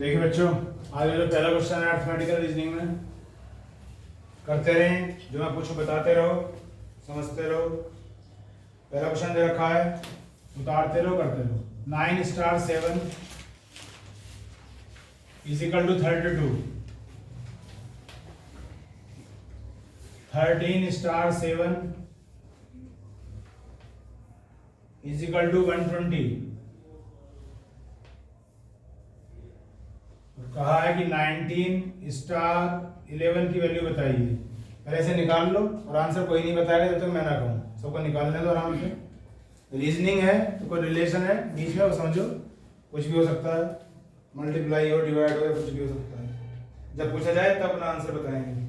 देखिए बच्चों, आज जो पहला क्वेश्चन है अर्थमेटिकल रीजनिंग में, करते रहें, जो मैं पूछूं बताते रहो, समझते रहो। पहला क्वेश्चन दे रखा है, उतारते रहो करते रहो। 9 star 7 is equal to 32। 13 star 7 is equal to 120। कहा है कि 19 स्टार 11 की वैल्यू बताइए। पहले से निकाल लो और आंसर कोई नहीं बताएगा जब तक मैं ना कहूँ। सबको निकालने दो आराम से। रीजनिंग है तो कोई रिलेशन है बीच में, वो समझो। कुछ भी हो सकता है, मल्टीप्लाई हो, डिवाइड हो, या कुछ भी हो सकता है। जब पूछा जाए तब अपना आंसर बताएंगे।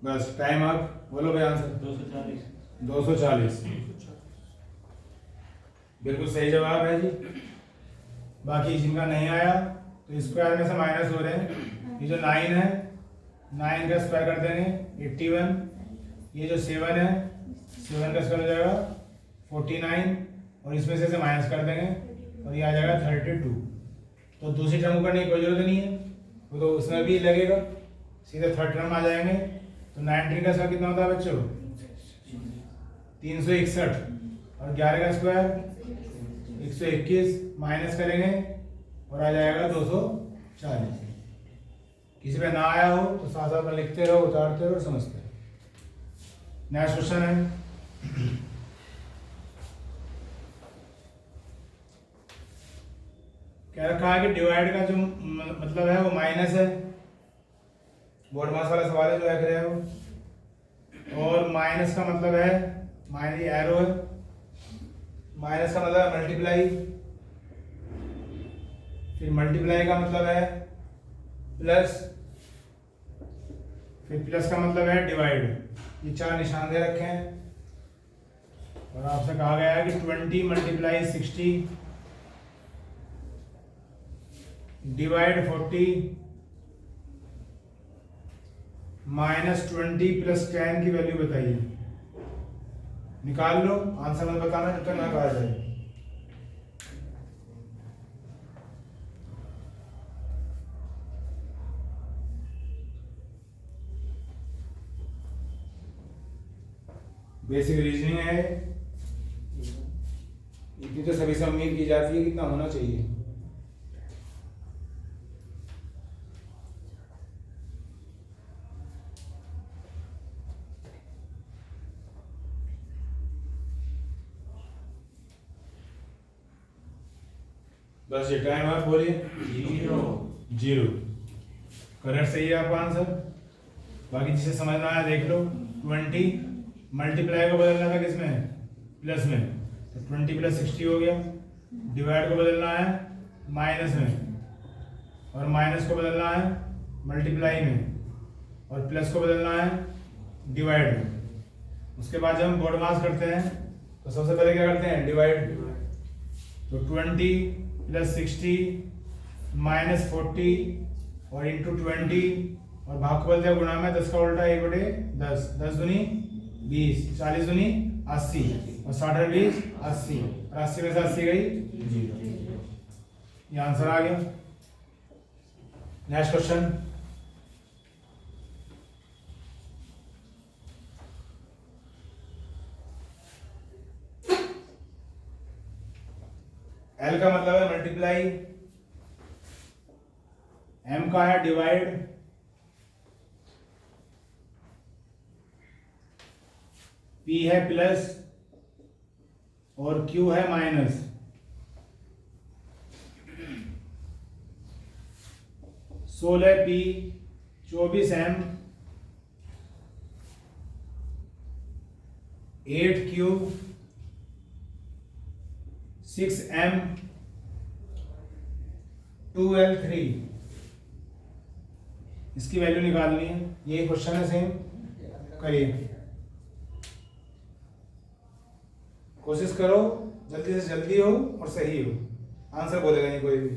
बस टाइम अप। बोलो भाई आंसर। 240 बिल्कुल सही जवाब है जी। बाकी जिनका नहीं आया तो स्क्वायर में से माइनस हो रहे हैं। ये जो 9 है, 9 का स्क्वायर कर देंगे 81। ये जो 7 है, 7 का स्क्वायर हो जाएगा 49, और इसमें से माइनस कर देंगे और ये आ जाएगा 32। तो दूसरी टर्म करने की कोई जरूरत नहीं है, वो तो उसमें भी लगेगा, सीधे थर्ड टर्म आ जाएंगे। तो 19 का स्क्वायर कितना होता है बच्चों? 361, और 11 का स्क्वायर 121, माइनस करेंगे और आ जाएगा 240। किसी पे ना आया हो तो साथ साथ में लिखते रहो, उतारते रहो, समझते रहो। नेक्स्ट क्वेश्चन है, क्या रखा है कि डिवाइड का जो मतलब है वो माइनस है। बोर्ड मास वाला सवाल है जो देख रहे हो। और माइनस का मतलब है, माइनस एरो है, माइनस का मतलब है मल्टीप्लाई। फिर मल्टीप्लाई का मतलब है प्लस, फिर प्लस का मतलब है डिवाइड। ये चार निशान दे रखे हैं और आपसे कहा गया है कि 20 मल्टीप्लाई 60 डिवाइड 40 माइनस 20 प्लस 10 की वैल्यू बताइए। निकाल लो, आंसर मत बताना जब तक ना कहा जाए। बेसिक रीजनिंग है, इतनी तो सभी से उम्मीद की जाती है, कितना होना चाहिए। बस ये टाइम आप बोलिए। 0 करेक्ट सही है आपका आंसर। बाकी जिसे समझना है देख लो। 20 मल्टीप्लाई को बदलना था किसमें? प्लस में, तो 20 प्लस 60 हो गया। डिवाइड को बदलना है माइनस में, और माइनस को बदलना है मल्टीप्लाई में, और प्लस को बदलना है डिवाइड में। उसके बाद जब हम बोर्ड मास करते हैं तो सबसे पहले क्या करते हैं? डिवाइड। तो 20 प्लस 60 माइनस 40 और इंटू 20, और भाग को बोलते हैं गुणा में 10 का उल्टा 1/10। 10 दूनी 20, 40 दूनी 80, और 60 और 20 80, और 80 में से 80 गई 0। ये आंसर आ गया। नेक्स्ट क्वेश्चन, एल का मतलब है मल्टीप्लाई, एम का है डिवाइड, पी है प्लस, और क्यू है माइनस। सोलह P, 24 M, 8 Q, 6 M, 2L3। इसकी वैल्यू निकालनी है। ये क्वेश्चन है, सेम करिए, कोशिश करो जल्दी से जल्दी हो और सही हो। आंसर बोलेगा नहीं कोई भी।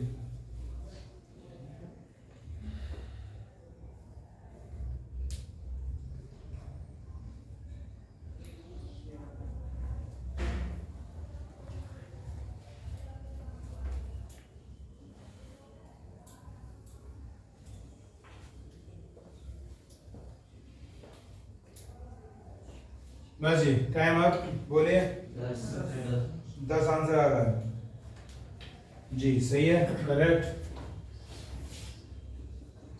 बस जी टाइम अप। बोलिए 10 आंसर आ रहा है जी, सही है, करेक्ट।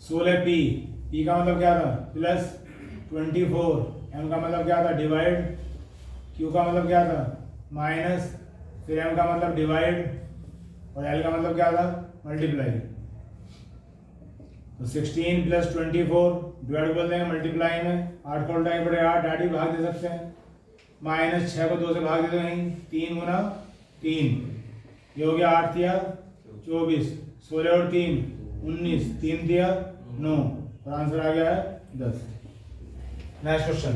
16 पी, पी का मतलब क्या था प्लस 24, एम का मतलब क्या था डिवाइड, क्यू का मतलब क्या था माइनस, फिर एम का मतलब डिवाइड और एल का मतलब क्या था मल्टीप्लाई। तो 16 प्लस 24 डिवाइड बोल देंगे मल्टीप्लाई में, 8 को उल्टाएंगे बड़े 8, 8 ही भाग दे सकते हैं, माइनस 6 को 2 से भाग दे दो नहीं, 3 गुना 3, ये हो गया 8 दिया 24, 16 और 3 19, 3 दिया 9 और आंसर आ गया है 10। नेक्स्ट क्वेश्चन,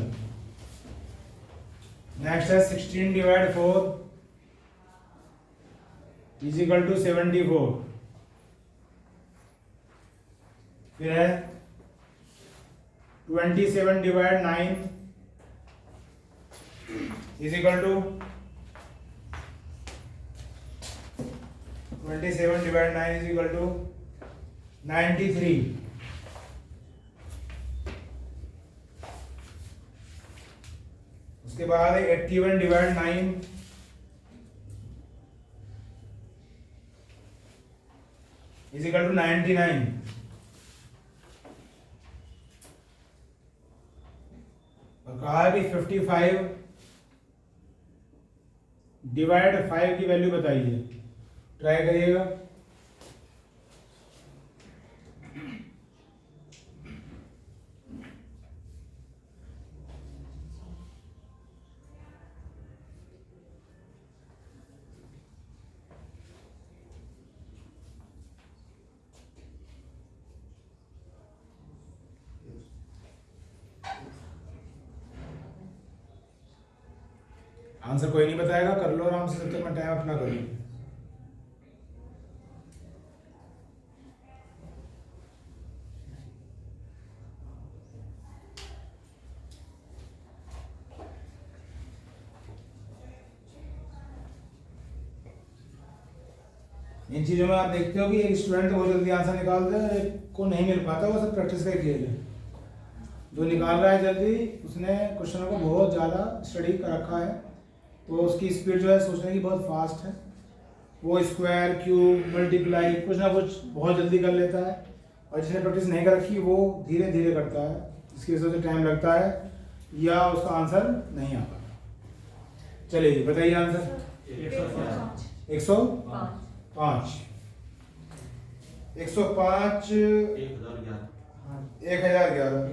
नेक्स्ट है 16 डिवाइड 4 इज इक्वल टू 74। फिर है 27 divide 9 is equal to 27 divide 9 is equal to 93। उसके बाद है 81 डिवाइड 9 इज इक्वल टू 99। और कहा है कि 55 डिवाइड 5 की वैल्यू बताइए, ट्राई करिएगा। आंसर कोई नहीं बताएगा, कर लो आराम से जब तक मैं टाइम अपना करूँ। इन चीज़ों में आप देखते हो कि एक स्टूडेंट बहुत जल्दी आंसर निकालता है, एक को नहीं मिल पाता, वो सब प्रैक्टिस का खेल है। जो निकाल रहा है जल्दी उसने क्वेश्चनों को बहुत ज़्यादा स्टडी कर रखा है, तो उसकी स्पीड जो है सोचने की बहुत फास्ट है, वो स्क्वायर क्यूब मल्टीप्लाई कुछ ना कुछ बहुत जल्दी कर लेता है, और जिसने प्रैक्टिस नहीं कर रखी वो धीरे धीरे करता है, इसकी वजह से टाइम लगता है या उसका आंसर नहीं आ पाता। चलिए बताइए आंसर। 105 105 1011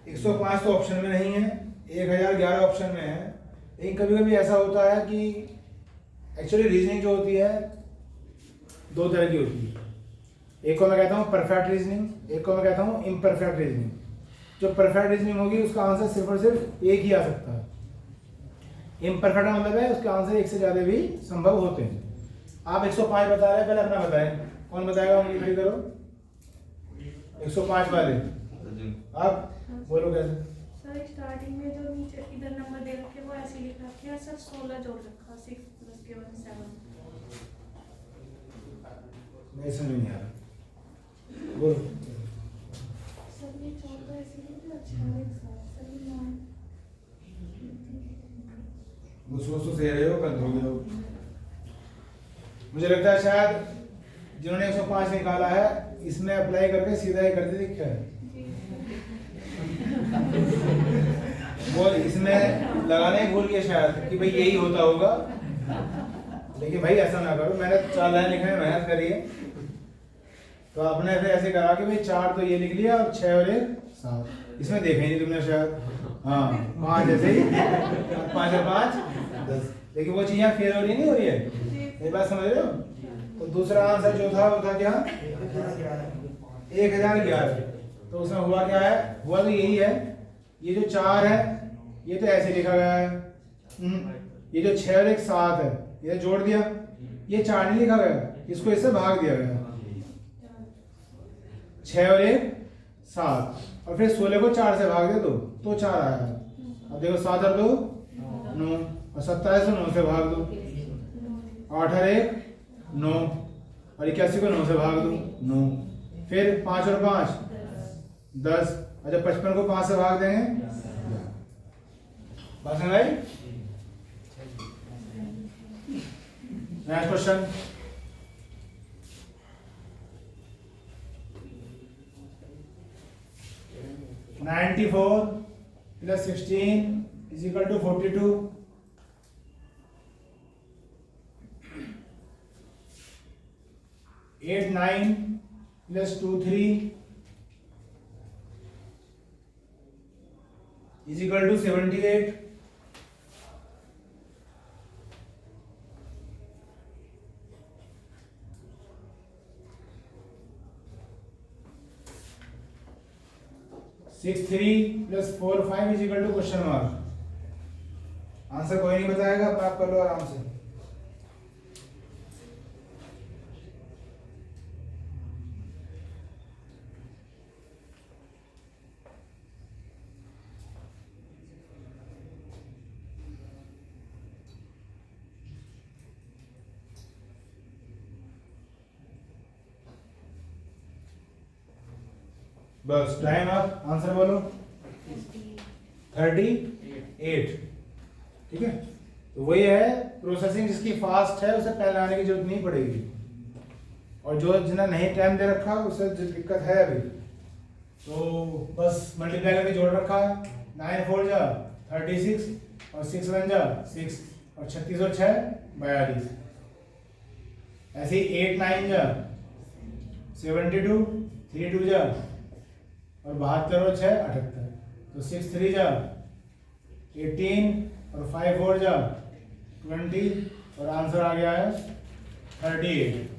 105 तो ऑप्शन में नहीं है, 1011 ऑप्शन में है। लेकिन कभी कभी ऐसा होता है कि एक्चुअली रीजनिंग जो होती है दो तरह की होती है, एक को मैं कहता हूँ परफेक्ट रीजनिंग, एक को मैं कहता हूँ इम्परफेक्ट रीजनिंग। जो परफेक्ट रीजनिंग होगी उसका आंसर सिर्फ और सिर्फ एक ही आ सकता है, इम्परफेक्ट का मतलब है उसके आंसर एक से ज़्यादा भी संभव होते हैं। आप 105 बता रहे हैं, पहले अपना बताएं, कौन बताएगा, उंगली करो। 105 वाले आप बोलो कैसे। सर स्टार्टिंग में जो नीचे इधर नंबर दे रखे वो ऐसे लिख रखे हैं सर, 16 जोड़ रखा 6 + 7। नहीं समझ नहीं आ रहा, बोलो। सर ये 14 ऐसे लिख रहे, अच्छा एक साथ सर ये 9 वो सोच से रहे हो, कल हो गया हो। मुझे लगता है शायद जिन्होंने 105 निकाला है इसमें अप्लाई करके सीधा ही कर दे दिखा है, वो इसमें लगाने ही भूल गए शायद कि भाई यही होता होगा। लेकिन भाई ऐसा ना करो, मैंने 4 लाइन लिखने में मेहनत करी है, तो आपने फिर ऐसे करा कि भाई 4 तो ये लिख लिया और 6 और 1 7, इसमें देखा ही नहीं तुमने शायद। हाँ 5 ऐसे ही 5 और 5 10, लेकिन वो चीज़ यहाँ फेल हो रही नहीं हो रही है, ये बात समझ रहे हो। तो दूसरा आंसर जो था वो था क्या 1011। तो उसमें हुआ क्या है, हुआ तो यही है, ये जो 4 है ये तो ऐसे लिखा गया है, ये जो 6 और 1 7 है ये जोड़ दिया, ये 4 नहीं लिखा गया, इसको इससे भाग दिया गया, 6 और 1 7, और फिर 16 को 4 से भाग दे दो तो 4 आया है। अब देखो 7 और 2 9, और 27 को 9 से भाग दो, 8 और 1 9, और 81 को 9 से भाग दो 9, फिर 5 और 5 10, अच्छा 55 को 5 से भाग देंगे। बात समझ आई? Next question, (94 + 16 = 42). 89 + 23 = 78. 63 + 45 = question mark. Answer कोई नहीं बताएगा, अपना आप कर लो आराम से। बस टाइम अप, आंसर बोलो। 38। ठीक है, तो वही है, प्रोसेसिंग जिसकी फास्ट है उसे पहले आने की जरूरत नहीं पड़ेगी, और जो जिन्हें नहीं टाइम दे रखा उसे जो दिक्कत है अभी, तो बस मल्टीप्लाई करके जोड़ रखा है। 9 4 जा 36 और 6 1 जा 6 और 36 और 6 42। ऐसे ही 8 9 जा 72, 3 2 जा और 72 और 6 78, तो 6 3 जा 18 और 5 4 जा 20 और आंसर आ गया है 38।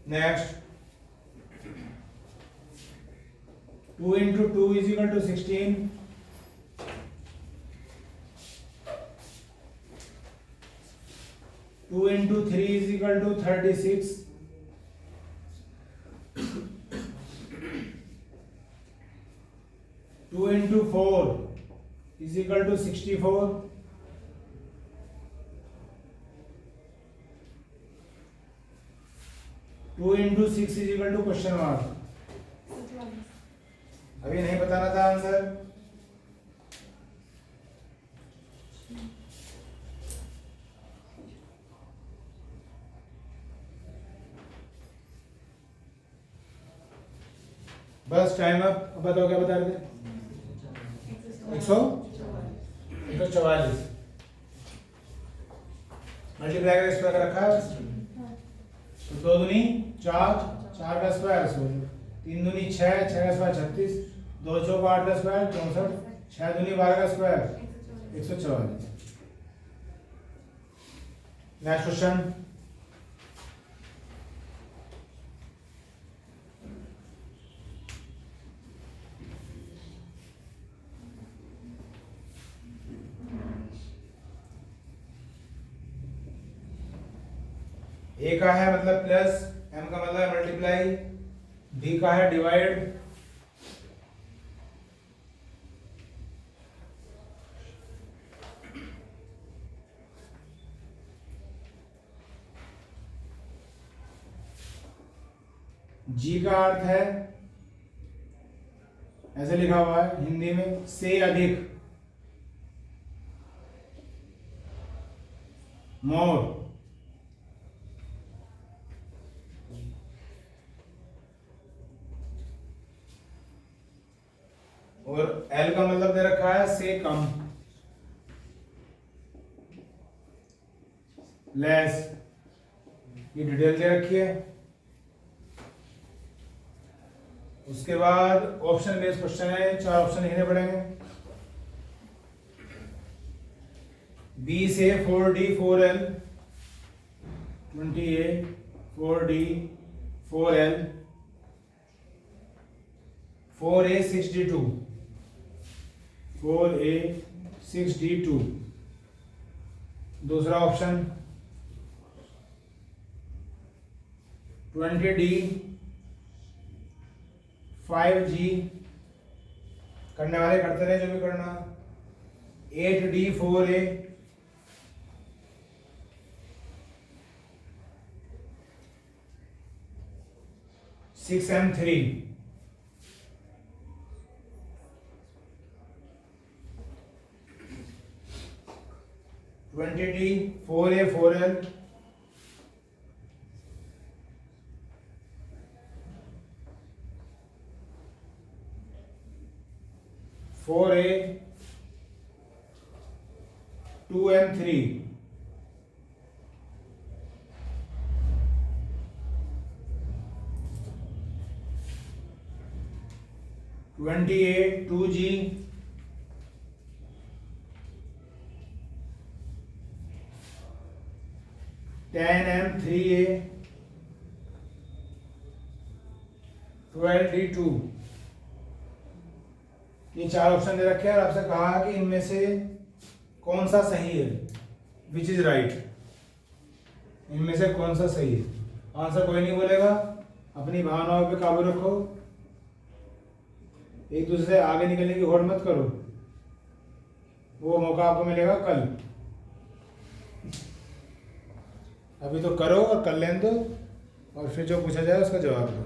नेक्स्ट, 2 × 2 = 16। 2 × 3 = 36। 2 × 4 = 64। 2 × 6 = question mark. अभी नहीं बताना था आंसर। बस टाइम अप। अब बताओ क्या बता रहे थे? 144 मल्टीप्लाई कर स्क्वायर कर रखा है बस। तो 2 दूनी 4, 4 का स्क्वायर 16, 3 दूनी 6, 6 का स्क्वायर 36, 2 चौक 8 का स्क्वायर 64, 6 दूनी 12 का स्क्वायर 144। नेक्स्ट क्वेश्चन, ए का है मतलब प्लस, एम का मतलब है मल्टीप्लाई, डी का है डिवाइड, जी का अर्थ है ऐसे लिखा हुआ है हिंदी में, से अधिक, मोर। और एल का मतलब दे रखा है से कम, लेस। ये डिटेल दे रखी है। उसके बाद ऑप्शन बेस्ड क्वेश्चन है, 4 ऑप्शन लिखने पड़ेंगे। बी से 4D 4L 28, 4D 4L 4A 62, 4A 62। दूसरा ऑप्शन 20D 5G, करने वाले करते रहे जो भी करना। 8D 4A, 6m3 20t 4a 4l 4a 2m3 28 2g 10m3a 12d2। ये चार ऑप्शन दे रखे हैं और आपसे कहा कि इनमें से कौन सा सही है, विच इज राइट, इनमें से कौन सा सही है। आंसर कोई नहीं बोलेगा, अपनी भावनाओं पे काबू रखो, एक दूसरे से आगे निकलने की होड़ मत करो, वो मौका आपको मिलेगा कल। अभी तो करो और कर लेने दो, और फिर जो पूछा जाए उसका जवाब दो।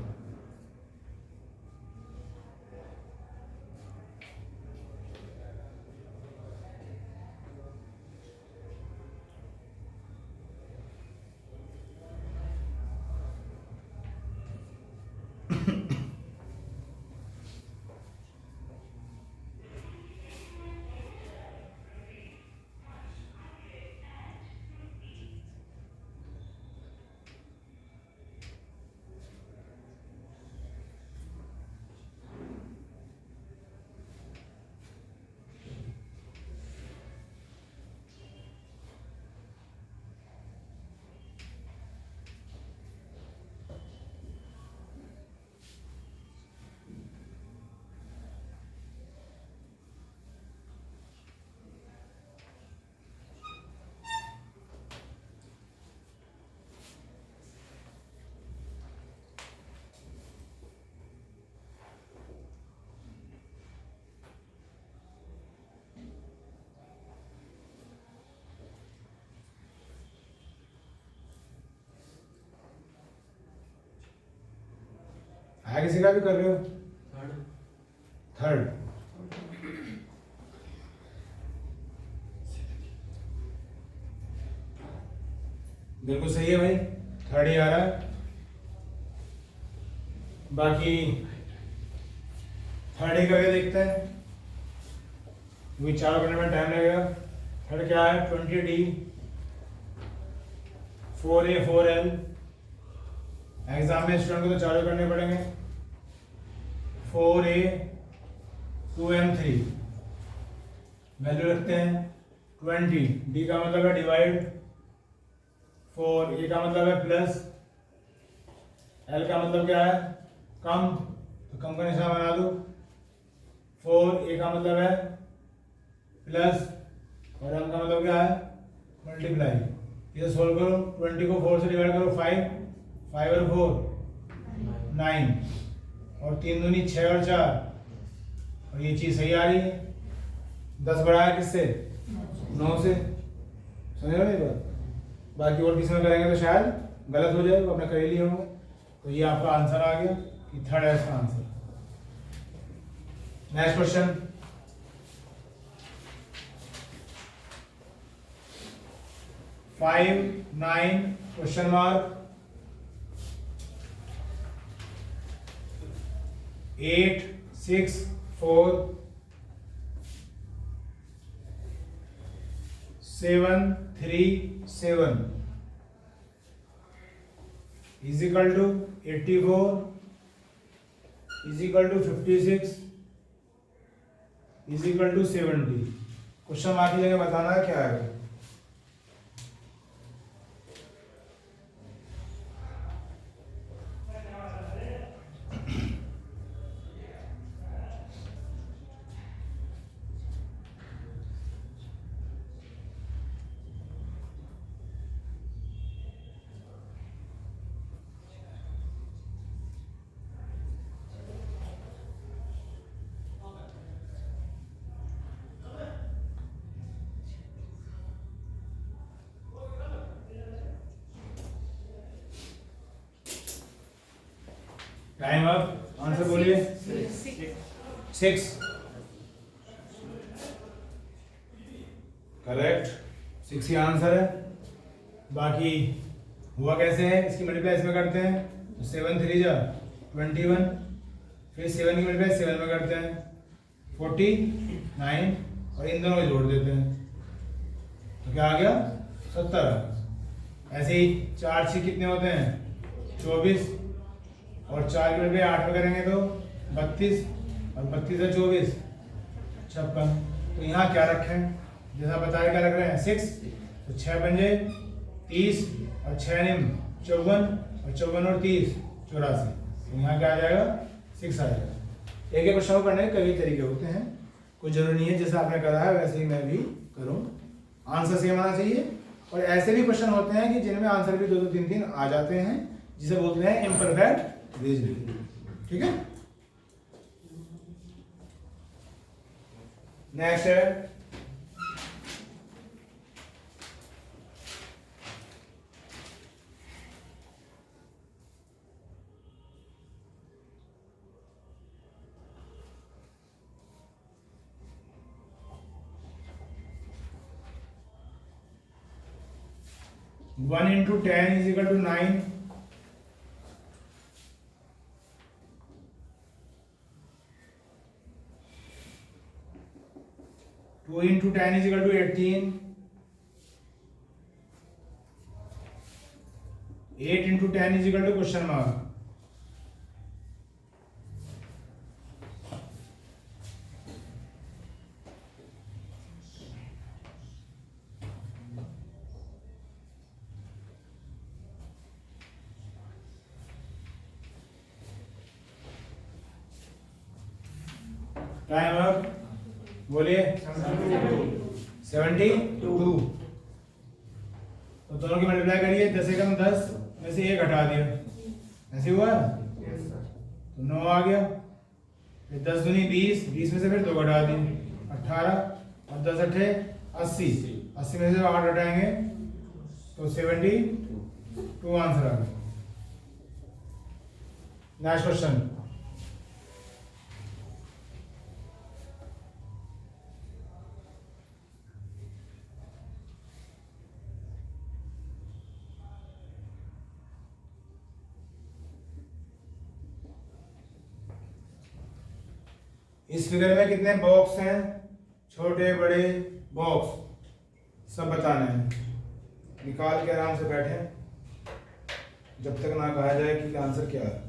आगे किसी का भी कर रहे हो? थर्ड। बिल्कुल सही है भाई, थर्ड ही आ रहा है। बाकी थर्ड ही करके देखते हैं, क्योंकि चार करने में टाइम लगेगा। थर्ड क्या है? 20d 4a 4l। एग्जाम में स्टूडेंट को तो चारों करने पड़ेंगे। 4a 2m3 वैल्यू रखते हैं 20। d का मतलब है डिवाइड, 4 a का मतलब है प्लस, l का मतलब क्या है? कम, तो कम का निशान बना दो। 4 a का मतलब है प्लस और m का मतलब क्या है? मल्टीप्लाई। इसे सोल्व करो, 20 को 4 से डिवाइड करो, 5 और 4 9, और 3 दूनी 6 और 4, और ये चीज सही आ रही है। 10 बढ़ाया किससे? 9 से। समझ रहे हो ये बात? बाकी और किसी में करेंगे तो शायद गलत हो जाए, वो अपने कर ही लिए होंगे। तो ये आपका आंसर आ गया कि थर्ड है इसका answer. Next question, five 9 question mark 8 6 4 7 3 7 is equal to 84 is equal to 56 is equal to 70। Question mark की जगह बताना है क्या है। टाइम अप, आंसर बोलिए। 6 करेक्ट, 6 ही आंसर है। बाकी हुआ कैसे है, इसकी मल्टीप्लाई इसमें करते हैं तो 7 3 जा 21, फिर 7 की मल्टीप्लाई 7 में करते हैं 49 और इन दोनों को जोड़ देते हैं तो क्या आ गया 70। ऐसे ही 4 6 कितने होते हैं 24 और 4 की मल्टीप्लाई 8 में करेंगे तो 32 और 32 से 24 56। तो यहाँ क्या रखें, जैसा बताया क्या रख रहे हैं 6, तो 6 बन जाए 30 और 6 निम 54 और 54 और 30 84। तो यहाँ क्या आ जाएगा 6 आ जाएगा। एक एक क्वेश्चन को करने के कई तरीके होते हैं, कुछ जरूरी नहीं है जैसा आपने करा है वैसे ही मैं भी करूँ, आंसर सेम आना चाहिए। और ऐसे भी क्वेश्चन होते हैं कि जिनमें आंसर भी 2 2 3 3 आ जाते हैं, जिसे बोलते हैं इम्परफेक्ट रीजनिंग। ठीक है, नेक्स्ट है 1 into 10 is equal to 9। 2 into 10 is equal to 18। 8 into 10 is equal to question mark। Time up, बोलिए 72। तो दोनों की मल्टीप्लाई करिए, 10 से कम 10 में से 1 हटा दिया, ऐसे हुआ तो 9 आ गया। फिर 10 दूनी 20, 20 में से फिर 2 घटा दिए 18 और 10 अट्ठे 80, 80 में से 8 हटाएंगे तो 72 आंसर आ गया। नेक्स्ट क्वेश्चन, इस फिगर में कितने बॉक्स हैं, छोटे बड़े बॉक्स सब बताना है। निकाल के आराम से बैठे जब तक ना कहा जाए कि आंसर क्या है।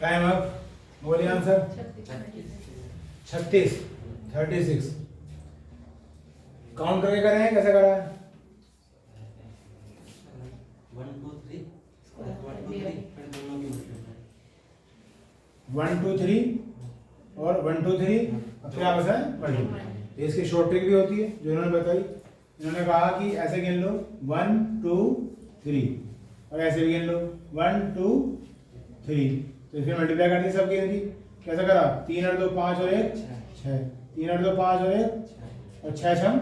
टाइम अप, बोलिए आंसर 36 36। काउंट करके करें, कैसे करा है 1 2 3 1 2 3 और 1 2 3 फिर आपस में मल्टीप्लाई। इसकी शॉर्ट ट्रिक भी होती है जो इन्होंने बताई। इन्होंने कहा कि ऐसे गिन लो 1 2 3 और ऐसे भी गिन लो 1 2 3, तो फिर मल्टीप्लाई कर दी सबकी इनकी। कैसे करा 3 और 2 5 और 1 6, 3 और 2 5 और 1 और 6 6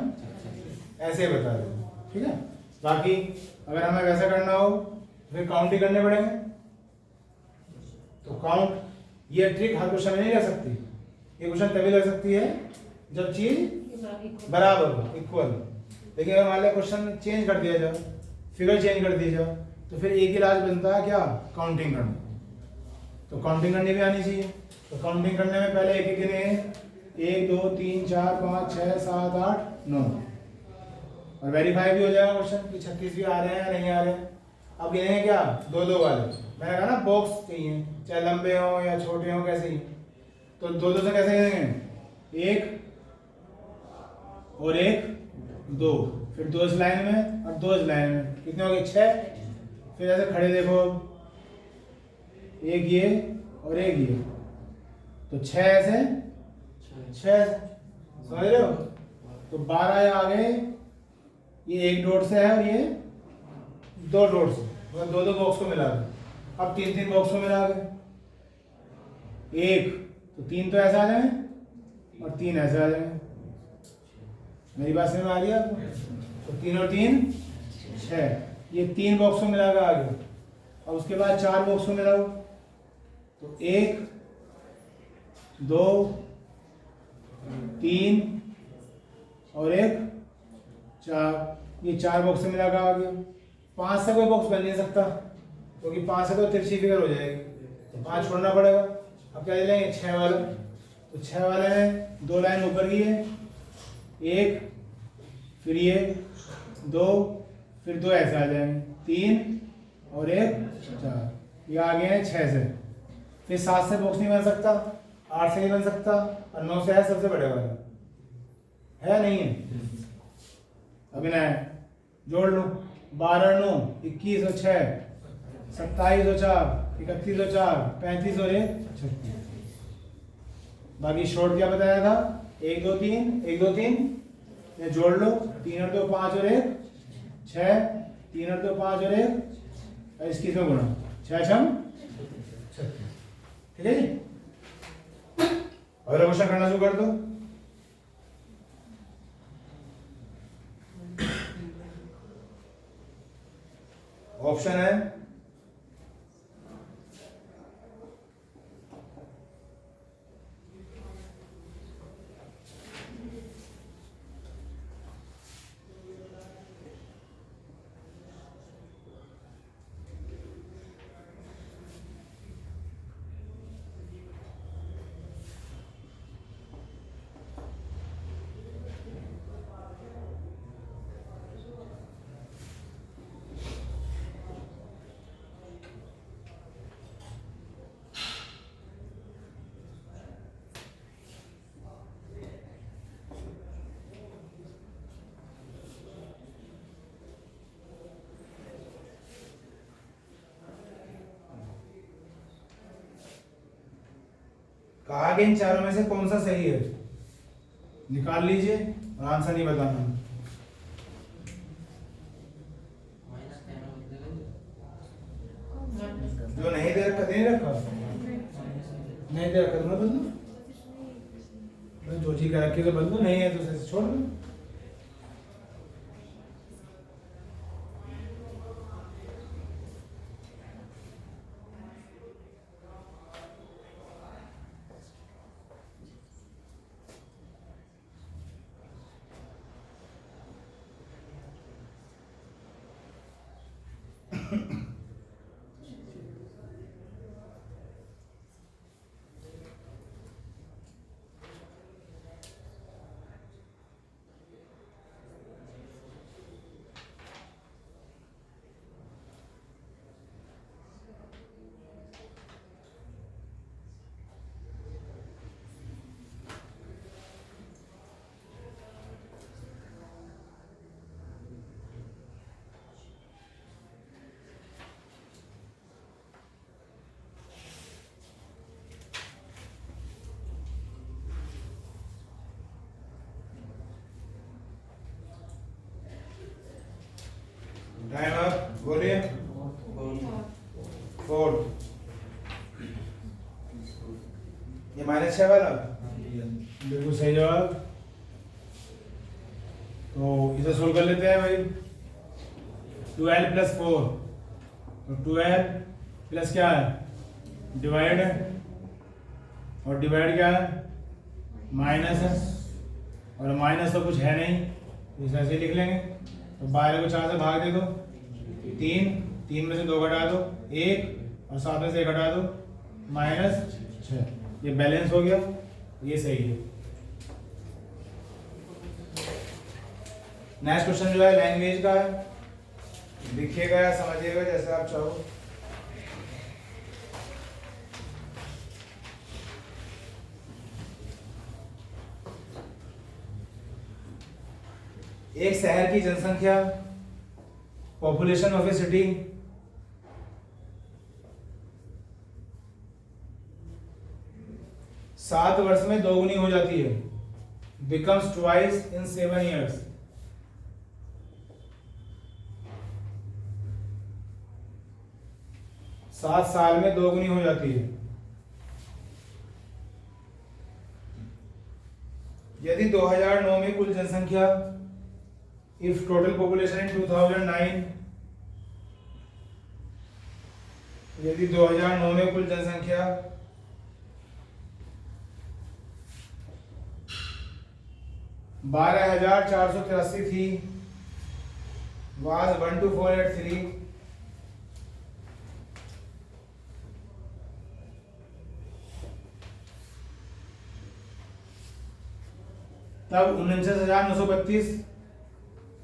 ऐसे ही बता दो। ठीक है, बाकी अगर हमें वैसा करना हो फिर काउंट ही करने पड़ेंगे। तो काउंट ये ट्रिक हर क्वेश्चन में नहीं रह सकती, ये क्वेश्चन तभी लग सकती है जब चीज बराबर हो, इक्वल। लेकिन अगर मान लिया क्वेश्चन चेंज कर दिया जाए, फिगर चेंज कर दिया जाए, तो फिर एक ही इलाज बनता है क्या, काउंटिंग करना। तो काउंटिंग करनी भी आनी चाहिए। तो काउंटिंग करने में पहले एक एक गिने, 1 2 3 4 5 6 7 8 9, और वेरीफाई भी हो जाएगा क्वेश्चन कि 36 भी आ रहे हैं या नहीं आ रहे हैं। अब गिनेंगे क्या, 2 2 वाले। मैंने कहा ना बॉक्स चाहिए, चाहे लंबे हो या छोटे हो, कैसे ही। तो 2 2 से कैसे गिनेंगे, 1 और 1 2, फिर 2 इस लाइन में और 2 इस लाइन में, कितने हो गए 6। फिर ऐसे खड़े देखो, एक ये और एक ये, तो 6 ऐसे 6, समझ रहे हो। तो 12 आ गए, ये 1 डॉट से है और ये 2 डॉट से, मतलब 2 2 बॉक्स को मिला के। अब 3 3 बॉक्स को मिला के, 1 तो 3 तो ऐसा आ जाए और 3 ऐसे आ जाए। मेरी बात समझ में आ रही है आपको। तो 3 और 3 6, ये 3 बॉक्स को मिला के आ गया। अब उसके बाद 4 बॉक्स को मिलाओ, तो 1 2 3 और 1 4, ये 4 बॉक्स से मिला के आ गया। 5 से कोई बॉक्स बन नहीं सकता, क्योंकि 5 से तो तिरछी फिगर हो जाएगी, तो 5 छोड़ना पड़ेगा। अब क्या लेंगे, 6 वाला। तो 6 वाले में 2 लाइन ऊपर की है, 1 फिर ये 2, फिर 2 ऐसे आ जाएंगे, 3 और 1 4, ये आ गए हैं 6 से। फिर 7 से बॉक्स नहीं बन सकता, 8 से नहीं बन सकता, और 9 से है सबसे बड़े वाला, है नहीं है। अभी ना जोड़ लो, 12 9 21 और 6 27 और 4 31 और 4 35 और 1 36। बाकी शॉर्ट क्या बताया था, 1 2 3 1 2 3, ये जोड़ लो, 3 और 2 5 और 1 6, 3 और 2 5 और 1, और इसकी इसमें गुणा 6 6 ठीक है जी। अगला क्वेश्चन करना शुरू कर दो। ऑप्शन है कहा कि इन चारों में से कौन सा सही है, निकाल लीजिए और आंसर नहीं बताना। जो नहीं दे रखा, नहीं रखा, नहीं दे रखा तो मत बदलो, जो चीज का रखी तो बदलो, नहीं है तो उसे छोड़ दो। टाइम अप, बोलिए। 4, ये -6 वाला बिल्कुल सही जवाब। तो इसे सोल्व कर लेते हैं भाई। 12 + 4, तो 12 प्लस क्या है, डिवाइड है, और डिवाइड क्या है माइनस है और माइनस तो कुछ है नहीं, इस ऐसे ही लिख लेंगे। तो 12 को 4 से भाग दे दो, 3 में से 2 घटा दो 1 और 7 में से 1 घटा दो -6। ये बैलेंस हो गया, ये सही है। नेक्स्ट क्वेश्चन जो है लैंग्वेज का है, लिखिएगा या समझिएगा जैसे आप चाहो। एक शहर की जनसंख्या, पॉपुलेशन ऑफ ए सिटी, सात वर्ष में दोगुनी हो जाती है, बिकम्स ट्वाइस इन 7 years। सात साल में दोगुनी हो जाती है। यदि 2009 में कुल जनसंख्या, इफ टोटल पॉपुलेशन इन 2009, यदि 2009 में कुल जनसंख्या 12,483 थी, was 12483, तब 49,932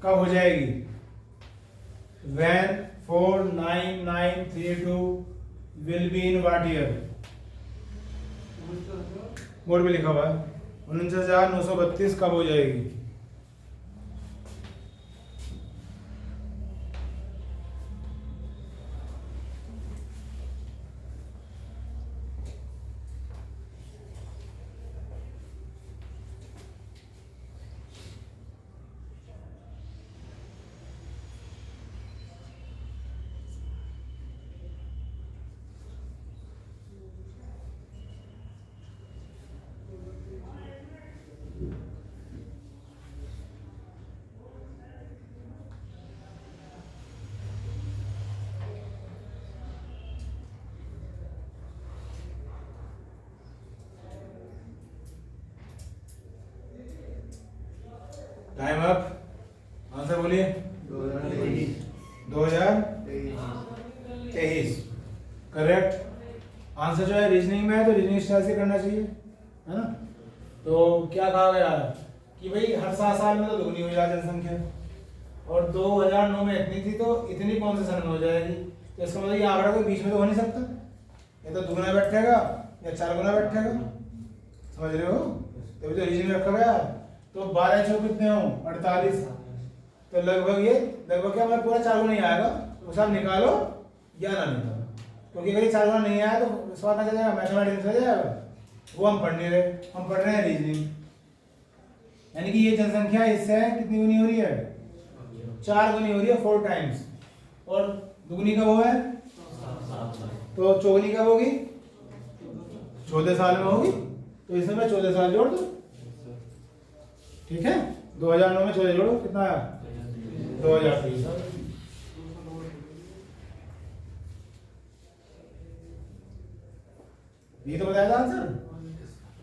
कब हो जाएगी? When 49932 will be in what year? Board पे लिखा हुआ है 49,932 कब हो जाएगी? टाइम अप, आंसर बोलिए। 2023 करेक्ट आंसर जो है। रीजनिंग में है तो रीजनिंग स्टाइल से करना चाहिए, है ना। तो क्या कहा गया कि भाई हर 7 साल में तो दुगनी हो जाए जनसंख्या, और 2009 में इतनी थी तो इतनी कौन से सन में हो जाएगी? तो इसका मतलब ये आंकड़ा कोई बीच में तो हो नहीं सकता, या तो दुगना बैठेगा या 4 गुना बैठेगा, समझ रहे हो? तो जो रीजनिंग रखा गया तो 12 चौक कितने हो 48, तो लगभग क्या मतलब पूरा 4 गुना नहीं आएगा, उसे आप निकालो या ना निकालो, क्योंकि अगर ये 4 गुना नहीं आया तो स्वाद ना चलेगा, मैथमेटिक्स हो जाएगा। वो हम पढ़ नहीं रहे, हम पढ़ रहे हैं रीजनिंग। यानी कि ये जनसंख्या इससे कितनी गुनी हो रही है? 4 गुनी हो रही है, 4 टाइम्स। और दुगनी कब है? तो चौगुनी कब होगी? 14 साल में होगी, तो इसमें मैं 14 साल जोड़ दूं, ठीक है। 2009 में 14 जोड़ो, कितना आया? 2023। ये तो बताया था आंसर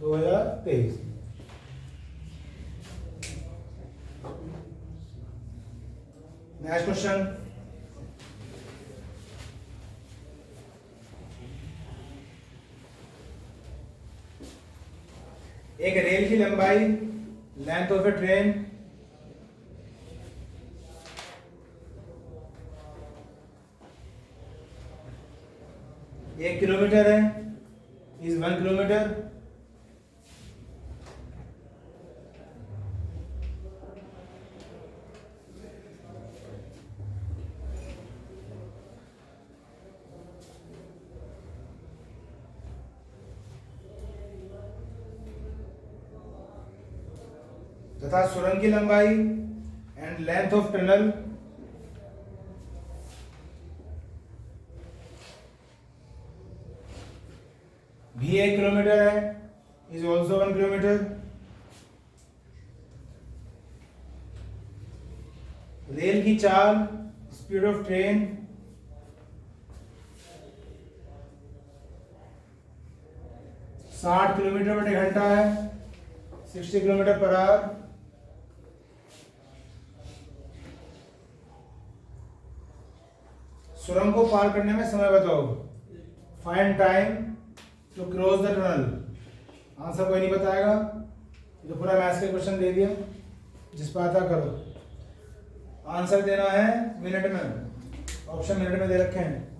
2023। नेक्स्ट क्वेश्चन, एक रेल की लंबाई, लेंथ ऑफ ए ट्रेन, एक किलोमीटर है, इज 1 किलोमीटर। तथा सुरंग की लंबाई एंड लेंथ ऑफ टनल भी 1 किलोमीटर है, इज ऑल्सो 1 किलोमीटर। रेल की चाल, स्पीड ऑफ ट्रेन 60 किलोमीटर प्रति घंटा है, 60 किलोमीटर पर आवर। सुरंग को पार करने में समय बताओ। Find time to cross the tunnel. Answer कोई नहीं बताएगा, तो पूरा मैथ्स का क्वेश्चन दे दिया, जिस पर आता करो। आंसर देना है मिनट में, ऑप्शन मिनट में दे रखे हैं।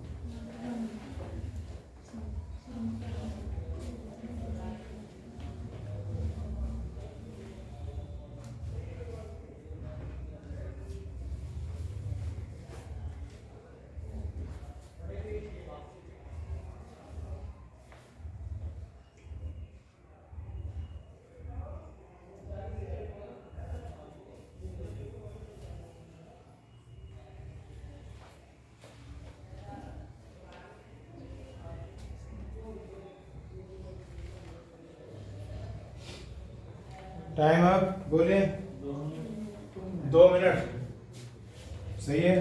टाइम अप, बोलिए। 2 मिनट, सही है।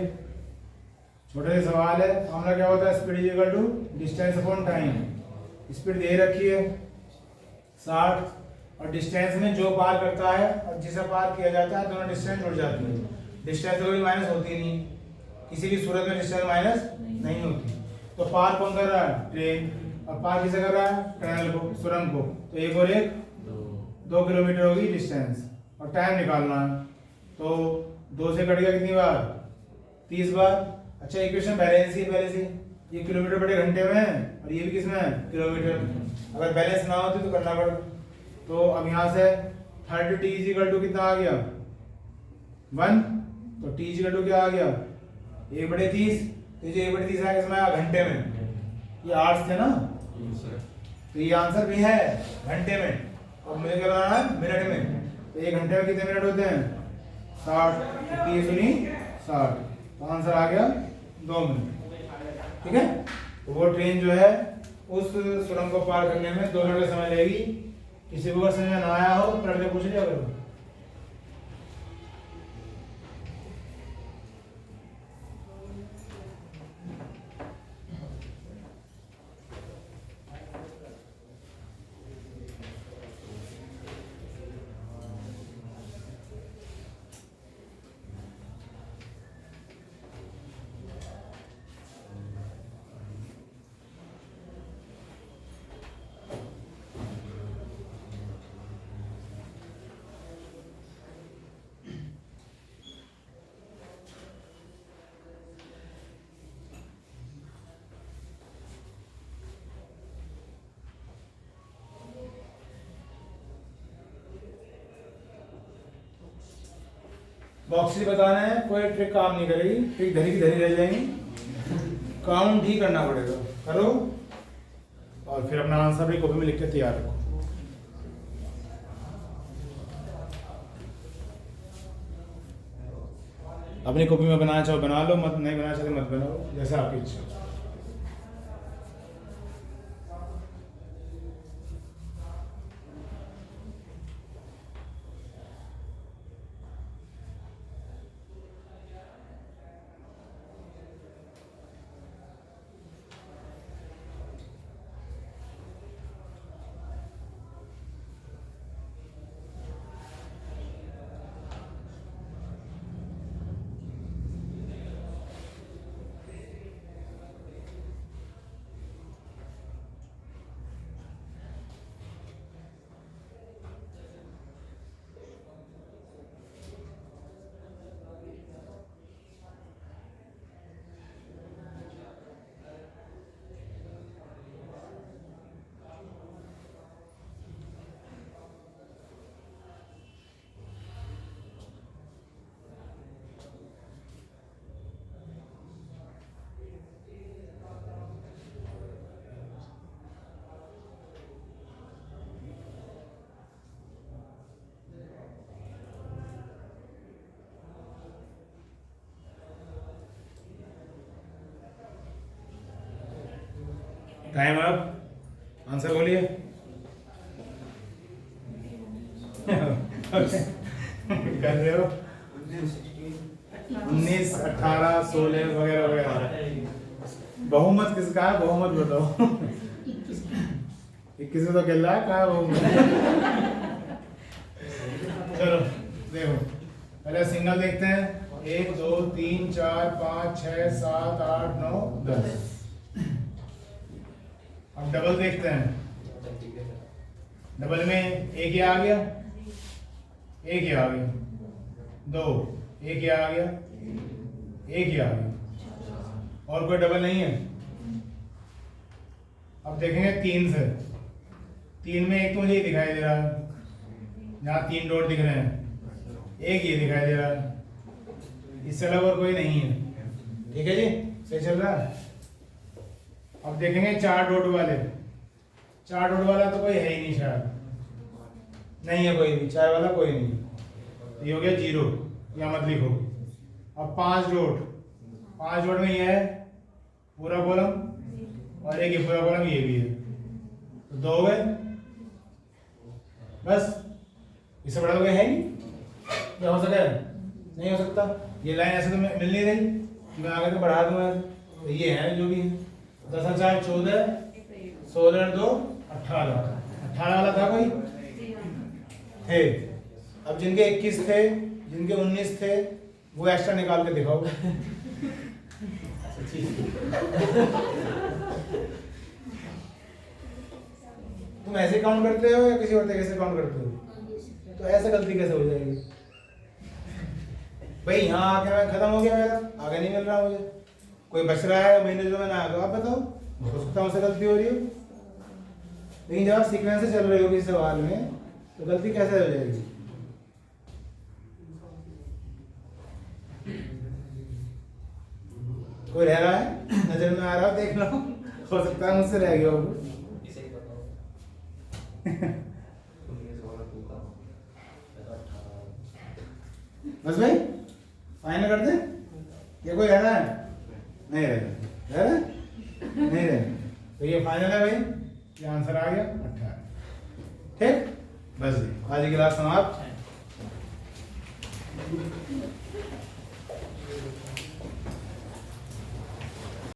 छोटे से सवाल है। फॉर्मूला क्या होता है? Speed is equal to distance upon time. Speed दे रखी है 60, और डिस्टेंस में जो पार करता है और जिसे पार किया जाता है, दोनों डिस्टेंस जुड़ जाती है। डिस्टेंस तो कभी माइनस होती नहीं, किसी भी सूरत में डिस्टेंस माइनस नहीं होती। तो पार कौन कर रहा है? ट्रेन। और पार किसे कर रहा है? टनल को, सुरंग को। तो एक और एक 2 किलोमीटर होगी डिस्टेंस, और टाइम निकालना है। तो 2 से कट गया कितनी बार? 30 बार। अच्छा, इक्वेशन बैलेंस ही पहले से, ये किलोमीटर बटे घंटे में है, और ये भी किसमें है? किलोमीटर में। अगर बैलेंस ना होती तो करना पड़ता। तो अब यहाँ से 30t इज इक्वल टू कितना आ गया? 1। तो t इज इक्वल टू क्या आ गया? 1/30। तो ये 1/30 आया किसमें? घंटे में। ये आवर्स थे ना, तो ये आंसर भी है घंटे में। अब मुझे क्या बनाना है? मिनट में। तो 1 घंटे में कितने मिनट होते हैं? 60। 30 सुनी 60, तो आंसर आ गया 2 मिनट। ठीक है। तो वो ट्रेन जो है उस सुरंग को पार करने में 2 मिनट का समय लेगी। किसी को अगर समझ में ना आया हो तो पढ़ के पूछ लिया करो। बॉक्स ही बताना है, कोई ट्रिक काम नहीं करेगी। ट्रिक धरी की धरी रह जाएंगी। काउंट ही करना पड़ेगा। करो, और फिर अपना आंसर भी कॉपी में लिख के तैयार रखो। अपनी कॉपी में बनाना चाहो बना लो, मत नहीं बनाना चाहते मत बनाओ, जैसा आपकी इच्छा। टाइम अप, आंसर बोलिए। कर रहे हो 19, 18, 16 वगैरह वगैरह। बहुमत किसका है? बहुमत बताओ। 21 में तो खेल रहा है, कहाँ है बहुमत? चलो देखो पहले सिंगल देखते हैं 1 2 3 4 5 6 7 8 9 10। अब डबल देखते हैं। डबल में एक ये आ गया, एक ये आ गया, 2 एक ये आ गया, एक ये आ गया, और कोई डबल नहीं है। अब देखेंगे 3 से। 3 में एक तो मुझे ये दिखाई दे रहा है, यहाँ 3 डॉट दिख रहे हैं, एक ये दिखाई दे रहा है, इससे अलग और कोई नहीं है। ठीक है जी, सही चल रहा है। अब देखेंगे 4 डॉट वाले। 4 डॉट वाला तो कोई है ही नहीं, शायद नहीं है कोई भी, 4 वाला कोई नहीं। तो ये हो गया 0, या मत लिखो। अब 5 डॉट, 5 डॉट में ये है पूरा कॉलम, और एक ये पूरा कॉलम ये भी है, तो 2 हो गए बस। इससे बड़ा तो कोई है नहीं, क्या हो सके? नहीं हो सकता। ये लाइन ऐसे तो मिल नहीं रही कि मैं आगे तो बढ़ा दूंगा। तो ये है जो भी है। 10 और 4 14, 16 और 2 18। 18 वाला था कोई थे। अब जिनके 21 थे, जिनके 19 थे, वो एक्स्ट्रा निकाल के दिखाओ। तुम ऐसे काउंट करते हो या किसी और तरीके से काउंट करते हो? तो ऐसे गलती कैसे हो जाएगी भाई? यहाँ आके मैं खत्म हो गया, मेरा आगे नहीं मिल रहा मुझे, कोई बच रहा है महीने जो मैंने आगे। आप बताओ, हो सकता है मुझसे गलती हो रही हो, लेकिन जब आप सीक्वेंस से चल रहे हो किसी सवाल में तो गलती कैसे हो जाएगी? कोई रह रहा है, नजर में आ रहा है, देख लो, हो सकता है मुझसे रह गया हो। बस भाई फाइनल कर दे। ये कोई रह रहा है? नहीं रह रहा है, नहीं रह। तो ये फाइनल है भाई, ये आंसर आ गया 18। ठीक, बस आज की क्लास समाप्त।